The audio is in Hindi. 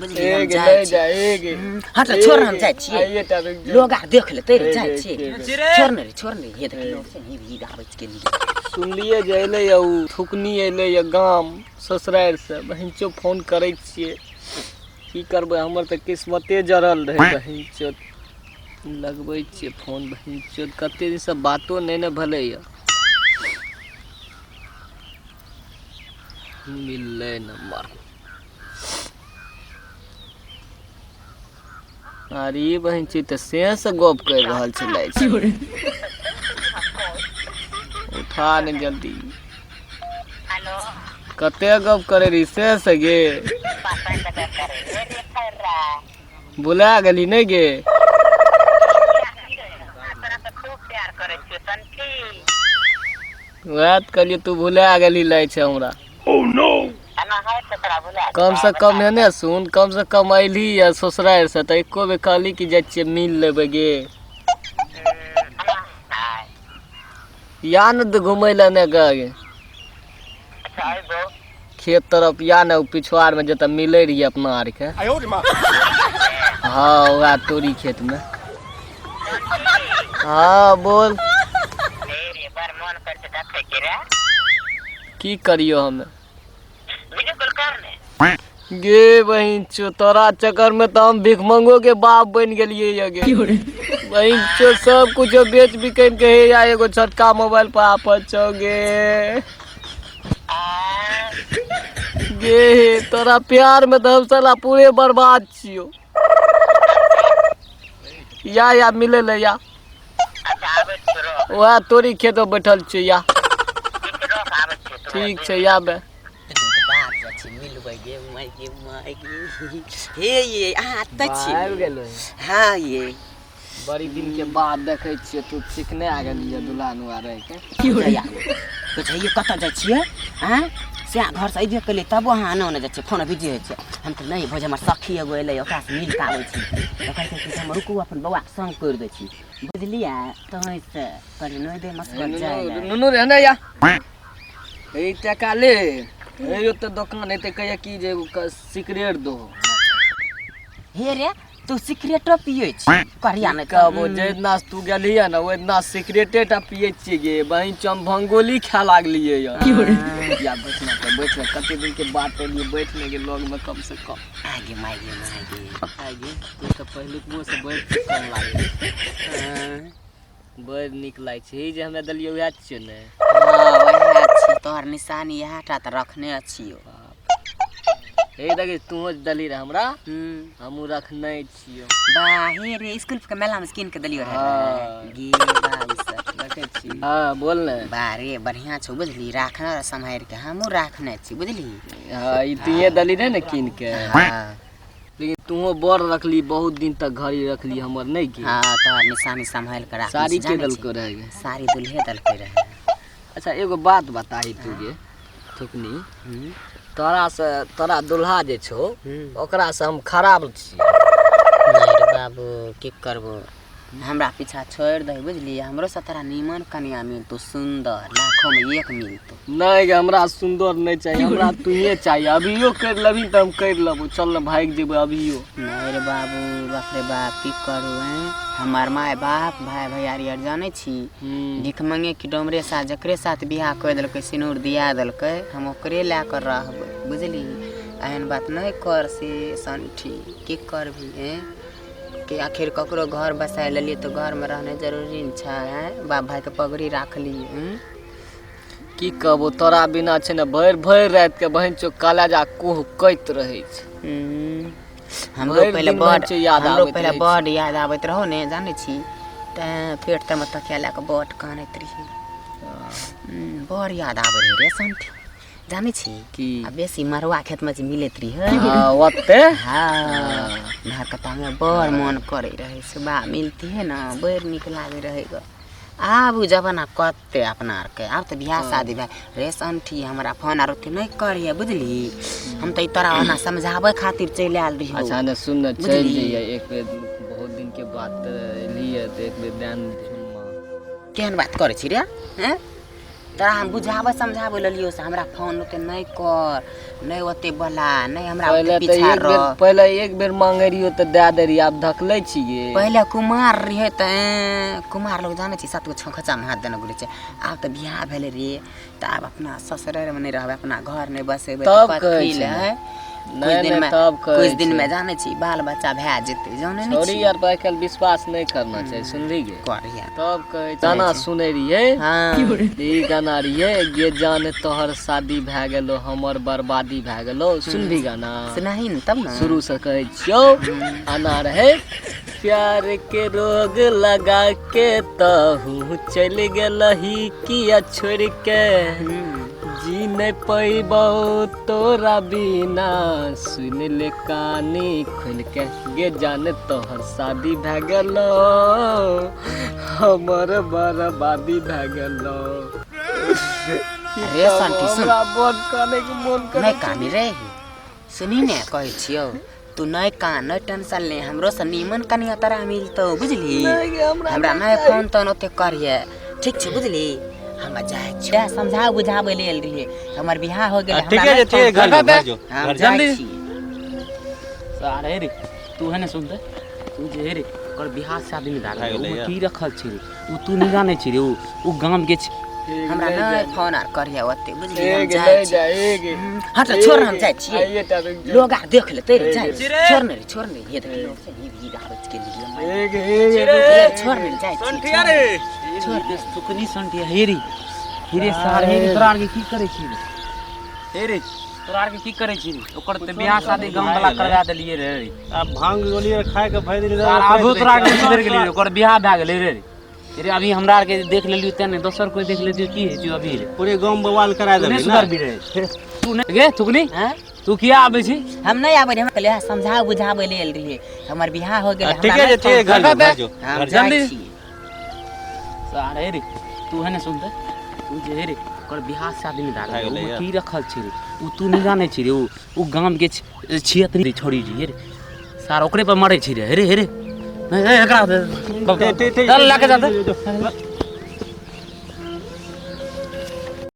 एक ले जा एक हट छोड़ हम जाय छियै लोग आ देख लेतै रे जाय छियै छोड़ ने ये देख लोग से भी आबै के लिए सुनलिए जे एले उ थुकनी एले य गाम ससुराल से बहिनचो फोन करै छियै की करबै हमर त किस्मते जरल रहे बहिनचो लगबै छियै फोन बहिनचो कते दिन से बातो नै न भले य मिलले नंबर अरे बहन छी त से गप कर रहल छलै उठा ने जल्दी हेलो कते गप करे रही से गे बुला गेली नहीं गे वह कहलिए तू भुला गेली लै छै हमरा कम से कम है ने सुन कम से कम अली है ससुराल से त एको बे कहली कि जाय छियै मिल लेबै गे या न घुमै ला ने गे खेत तरफ या न पिछवाड़ में जत मिले रही अपना आर के हाँ वह तोरी खेत में हाँ बोल की करियो हमें गे बहन चो तोरा चक्कर में तो हम भिखमंगो के बाप बन गेलिए ये गे बहन चो सब कुछ बेच बिकन के हे या एगो छोटका मोबाइल पर आपत छो गे गे तोरा प्यार में तो हम साला पूरे बर्बाद छियो या मिले ले या वह तोरी खेत बैठल छियो या ठीक छै या बे हे ये आते छी आबि गेलो हां ये बड़ी दिन के बाद देखे छियै तू चिकने आ गेलिए दुल्हन आ रह के की हो या कुछ ये कत जाय छियै हां से घर से अइबे कले तब वहां आनो न जाय छै फोन बिजी होय छै हम त नहीं भोज हमर सखी एगो एले ओकरा से मिल के आबै छी ओकरा से हम रुकू अपन बौआ के संग कर दै छी बुझलिया तोय से कर नै दे मस्कर जाय नुनु रे ना या ए टका ले ए तो दुकान एते कहिया की जे सिगरेट दो हे रे तू सिगरेटो पियै छी करिया नै कहबो जेना तू गेलिया ना ओतना सिगरेटेटा पियै छी गे बहिन चम भंगोली खा लागलिए या बैठना कते दिन के बात एलिए बैठने के लोग में कम से कम आगे आगे तू तो पहले मुंह से बैठ कम लागे बड़ निक लाग छै जे हमरा दलियो वैह छियै ने हां वैह छी तोहर निशानी यहाटा त रखने छियो ए देखे तू दली रे हमरा हमू रखने छियो बाहे रे स्कूल के मेला में किन के दलियो रे गे बाबू सब रखे छी हां बोल ने बारे बढ़िया छौ बुझली राखना संभाल के हमू राखने छी बुझली हां ई तीए दली रे ने किन के हां लेकिन तू बड़ रखली बहुत दिन तक घड़ी रखली हमर नहीं की हां तोहर निशानी संभाल के राख साड़ी के दल को रह गए साड़ी दुल्हे दल के रहे अच्छा एगो बात बताई तू गे थुकनी तोरा दुल्हा जे छो ओकरा से हम खराब छी नहीं रे बाबू की करबो हमरा पीछा छोड़ दे बुझली हमरो से तोरा नीमन कन्या मिलतो सुंदर लाखों में एक मिलतो नहीं गे हमरा सुंदर नहीं चाहिए हमरा तूहे चाहिए अभियो कर लबी त हम कर लेबो चल न भाग जेबो अभियो नहीं रे बाबू बाप रे बाप की करू हैं हमार माय बाप भाई भैयारी आर जाने छी भिख मंगे की डोमरे साथ जकरे साथ बियाह कर देलकै सिनूर दिया देलकै हम ओकरे ला कर रहबै बुझली एहन बात नहीं कर से संठी की करबी हैं कि आखिर ककरो घर बसाय लेलिए तो घर में रहने जरूरी छै हैं बाप भाई के पगड़ी राख ली की कहबो तोरा बिना छै न भर रात के बहन चो कलेजा कुह कइत रहे छै हमरो पहले बड़ याद आवत रहो ने जाने छी त पेट त में तकिया ला के बड़ कानत रही बड़ याद आवे रे संठी जाने छी कि आ बेसी मरवा खेत में मिलत रही है हां ओते हां घर कता में बड़ मन करे रहे सुबह मिलती है ना बड़ निक लागे रहे ग आब जमाना कते अपना आर के आब त बियाह शादी भाई रे संठी हमरा फोन आर ओते नहीं करिए बुझली हम त तोरा ओना समझावे खातिर चल आल रही अच्छा ने सुन न चल जइए एक बेर बहुत दिन के बात लिए त एक बेर ध्यान सुन मां केहन बात करे छी रे हैं तोरा हम बुझावे समझावे ललियो से हमरा फोन ओते नहीं कर, नहीं ओते बोला, नहीं हमरा पहले ओते तो पीछा एक बेर रह। पहले एक बेर मांगे रहियो तो दे दे रही, आब धकले छिए। पहले कुमार रहे त कुमार लोग जाने छी 7 गो छौखचा में हाथ देने गुले छै। आब त बियाह भेले रे त आब अपना ससुराल में नहीं रहबे, अपना घर नहीं बसेबे तब त कहै कथी छै। ले? तब कुछ दिन में जाने छी बाल बच्चा भए जेते, जाने नहीं छोड़ी छी यार पर कल विश्वास नहीं करना चाहिए, सुनली गे। करिया। तब कहे गाना सुने रहिए, हाँ ई गाना रहिए गे जान तोहर शादी भए गेलो हमर बर्बादी भए गेलो, सुनली गाना? सुनाही न तब न। शुरू से कहे छियो आना रहे प्यार के रोग लगा के तहू चल गेलही किया छोड़ के, जी नहीं पैबो तोरा बिना सुन ले कानी खुल के, गे जान तोहर शादी भए गेलो हमर बर्बादी भए गेलो। रे शांति सुन, हमरा मन काने के मन करे नहीं कानी रे, सुनी ने कहे छियो तू नहीं कान, नहीं टेंशन ले, हमरो से नीमन कनिया तोरा मिलतो, बुझली? हमरा नहीं फोन तोन ओते करिए, ठीक छै बुझली? हम जाय छी समझा बुझावे लेल रहिए, हमर बियाह हो गेल, ठीक है ठीक घर जो हम जल्दी जाय छी। सारे रे तू है ना सुन तू जे रे कर बिहार शादी में डाल उ की रखल छी रे, उ तू नहीं जाने छी रे, उ गांव के छी। हमरा नहीं फोन आर करिए ओते, बुझली? हम एक जाय ले छी। जा एक हट छोड़, हम जाय छी, आइए ता रुक जा। लोग आ देख लेते रे, जाय छोड़ ने, छोड़ ने, ये देख लोग से ये भी दावत के लिए एक ये छोड़ ने, जाय छी संठिया रे छोड़ दे सुकनी संटिया हेरी हेरे सार हेरी तोरा के की करे छी रे, हेरे तोरा के की करे छी रे, ओकर त बियाह शादी गांव वाला करवा देलिए रे। अब भांग गोली खाए के भय दिन सार आबो तोरा के किधर गेली रे, ओकर बियाह भए गेलै रे। रे अभी हमरा आर के देख लेलियो तने दोसर कोई देख लेतियो की हे जो अभी रे पूरे गांव बवाल करा तू देबे नहीं ना। सुधर भी रे तू नहीं गे थुकनी हैं? तू किया आबे छी? हम नहीं आबे रे, हम कहले समझा बुझावे लेल रहिए, हमर बियाह हो गेल, ठीक है ठीक घर जो हम घर जाय जल्दी। छी। सारे रे तू है ना सुन तू जे रे ओकर बियाह शादी में डाल गेलै उ यार। की रखल छी रे, उ तू नहीं जाने छी रे, उ गांव के छियतरी छोड़ी रे रे सार ओकरे पर मरे छी रे, हे रे एकरा ठीक चल लाके जाते